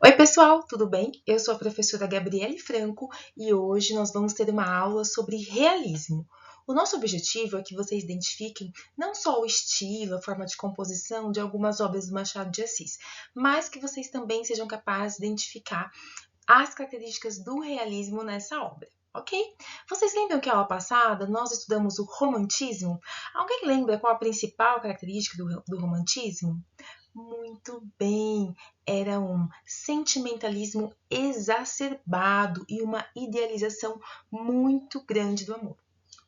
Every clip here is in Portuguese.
Oi, pessoal, tudo bem? Eu sou a professora Gabriele Franco e hoje nós vamos ter uma aula sobre realismo. O nosso objetivo é que vocês identifiquem não só o estilo, a forma de composição de algumas obras do Machado de Assis, mas que vocês também sejam capazes de identificar as características do realismo nessa obra. Ok? Vocês lembram que a aula passada nós estudamos o romantismo? Alguém lembra qual a principal característica do romantismo? Muito bem, era um sentimentalismo exacerbado e uma idealização muito grande do amor.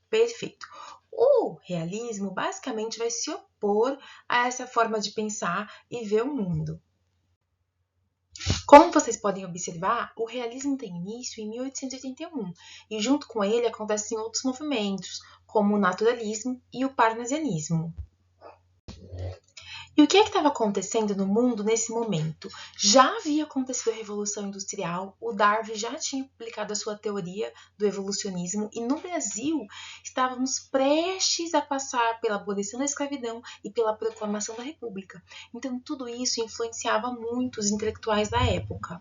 Perfeito. O realismo basicamente vai se opor a essa forma de pensar e ver o mundo. Como vocês podem observar, o realismo tem início em 1881 e junto com ele acontecem outros movimentos, como o naturalismo e o parnasianismo. E o que estava acontecendo no mundo nesse momento? Já havia acontecido a Revolução Industrial, o Darwin já tinha publicado a sua teoria do evolucionismo e no Brasil estávamos prestes a passar pela abolição da escravidão e pela proclamação da República. Então tudo isso influenciava muito os intelectuais da época.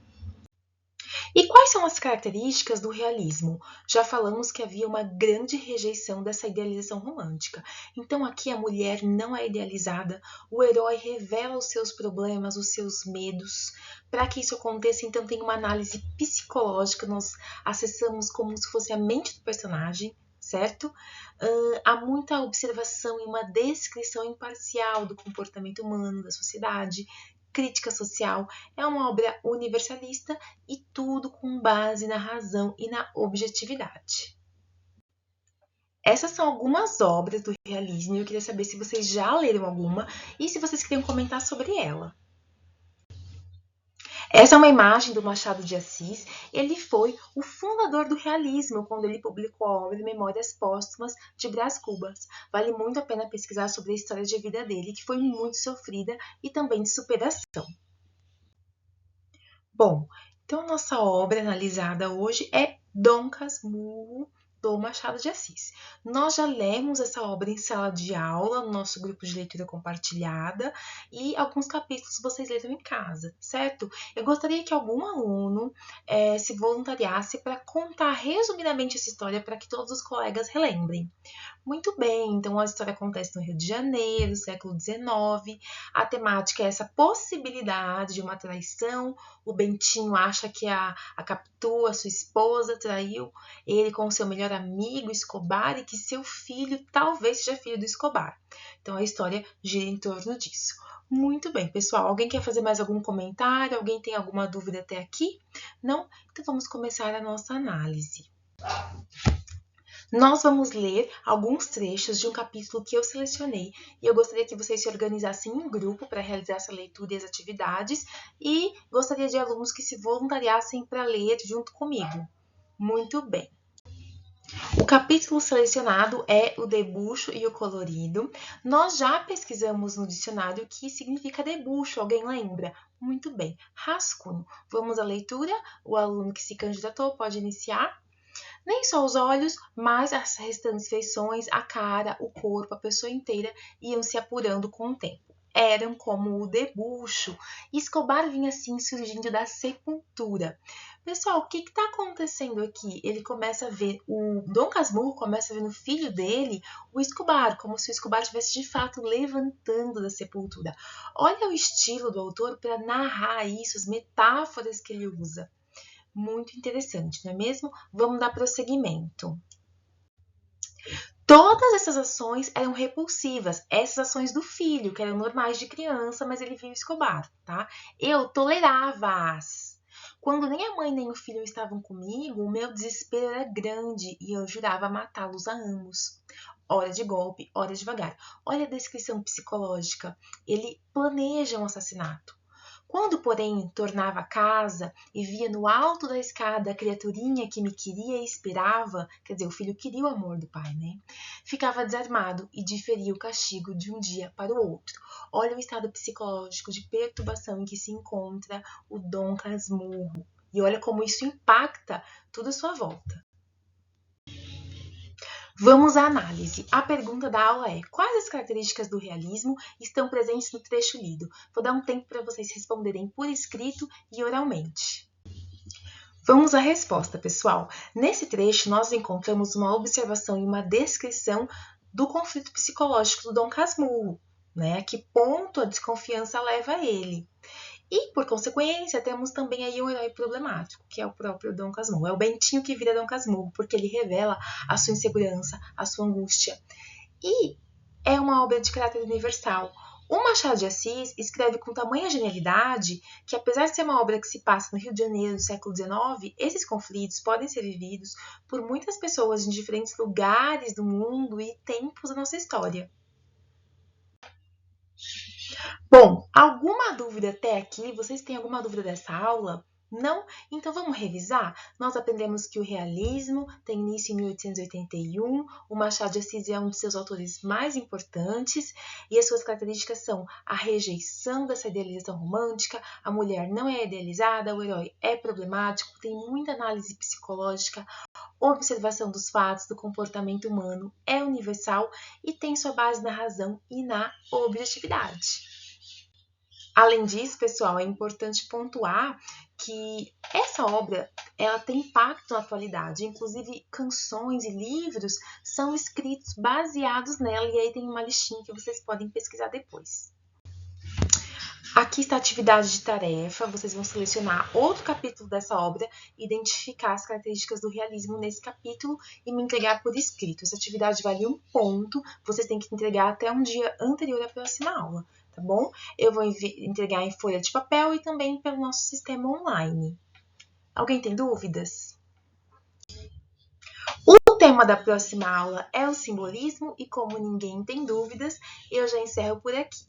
E quais são as características do realismo? Já falamos que havia uma grande rejeição dessa idealização romântica. Então aqui a mulher não é idealizada, o herói revela os seus problemas, os seus medos. Para que isso aconteça, então tem uma análise psicológica, nós acessamos como se fosse a mente do personagem, certo? Há muita observação e uma descrição imparcial do comportamento humano, da sociedade, crítica social, é uma obra universalista e tudo com base na razão e na objetividade. Essas são algumas obras do realismo e eu queria saber se vocês já leram alguma e se vocês queriam comentar sobre ela. Essa é uma imagem do Machado de Assis. Ele foi o fundador do realismo quando ele publicou a obra Memórias Póstumas de Brás Cubas. Vale muito a pena pesquisar sobre a história de vida dele, que foi muito sofrida e também de superação. Bom, então a nossa obra analisada hoje é Dom Casmurro, do Machado de Assis. Nós já lemos essa obra em sala de aula, no nosso grupo de leitura compartilhada, e alguns capítulos vocês leram em casa, certo? Eu gostaria que algum aluno se voluntariasse para contar resumidamente essa história para que todos os colegas relembrem. Muito bem, então a história acontece no Rio de Janeiro, século XIX. A temática é essa possibilidade de uma traição. O Bentinho acha que a Capitu, a sua esposa, traiu ele com o seu melhor amigo Escobar e que seu filho talvez seja filho do Escobar. Então a história gira em torno disso. Muito bem, pessoal. Alguém quer fazer mais algum comentário? Alguém tem alguma dúvida até aqui? Não? Então vamos começar a nossa análise. Nós vamos ler alguns trechos de um capítulo que eu selecionei e eu gostaria que vocês se organizassem em grupo para realizar essa leitura e as atividades e gostaria de alunos que se voluntariassem para ler junto comigo. Muito bem. O capítulo selecionado é o debuxo e o colorido. Nós já pesquisamos no dicionário o que significa debuxo, alguém lembra? Muito bem, rascunho. Vamos à leitura? O aluno que se candidatou pode iniciar. Nem só os olhos, mas as restantes feições, a cara, o corpo, a pessoa inteira iam se apurando com o tempo. Eram como o debuxo. Escobar vinha assim surgindo da sepultura. Pessoal, o que está acontecendo aqui? Ele começa a ver, o Dom Casmurro começa a ver no filho dele o Escobar, como se o Escobar estivesse de fato levantando da sepultura. Olha o estilo do autor para narrar isso, as metáforas que ele usa. Muito interessante, não é mesmo? Vamos dar prosseguimento. Todas essas ações eram repulsivas, essas ações do filho, que eram normais de criança, mas ele viu Escobar, tá? Eu tolerava-as. Quando nem a mãe nem o filho estavam comigo, o meu desespero era grande e eu jurava matá-los a ambos. Hora de golpe, hora devagar. Olha a descrição psicológica. Ele planeja um assassinato. Quando, porém, tornava a casa e via no alto da escada a criaturinha que me queria e esperava, quer dizer, o filho queria o amor do pai, né? Ficava desarmado e diferia o castigo de um dia para o outro. Olha o estado psicológico de perturbação em que se encontra o Dom Casmurro. E olha como isso impacta toda a sua volta. Vamos à análise. A pergunta da aula é: quais as características do realismo estão presentes no trecho lido? Vou dar um tempo para vocês responderem por escrito e oralmente. Vamos à resposta, pessoal. Nesse trecho, nós encontramos uma observação e uma descrição do conflito psicológico do Dom Casmurro, né? A que ponto a desconfiança leva a ele. E, por consequência, temos também aí um herói problemático, que é o próprio Dom Casmurro. É o Bentinho que vira Dom Casmurro, porque ele revela a sua insegurança, a sua angústia. E é uma obra de caráter universal. O Machado de Assis escreve com tamanha genialidade que, apesar de ser uma obra que se passa no Rio de Janeiro do século XIX, esses conflitos podem ser vividos por muitas pessoas em diferentes lugares do mundo e tempos da nossa história. Bom, alguma dúvida até aqui? Vocês têm alguma dúvida dessa aula? Não? Então vamos revisar? Nós aprendemos que o realismo tem início em 1881, o Machado de Assis é um de seus autores mais importantes e as suas características são a rejeição dessa idealização romântica, a mulher não é idealizada, o herói é problemático, tem muita análise psicológica, observação dos fatos, do comportamento humano, é universal e tem sua base na razão e na objetividade. Além disso, pessoal, é importante pontuar que essa obra ela tem impacto na atualidade. Inclusive, canções e livros são escritos baseados nela. E aí tem uma listinha que vocês podem pesquisar depois. Aqui está a atividade de tarefa. Vocês vão selecionar outro capítulo dessa obra, identificar as características do realismo nesse capítulo e me entregar por escrito. Essa atividade vale 1 ponto. Vocês têm que entregar até um dia anterior à próxima aula. Tá bom? Eu vou entregar em folha de papel e também pelo nosso sistema online. Alguém tem dúvidas? O tema da próxima aula é o simbolismo e como ninguém tem dúvidas, eu já encerro por aqui.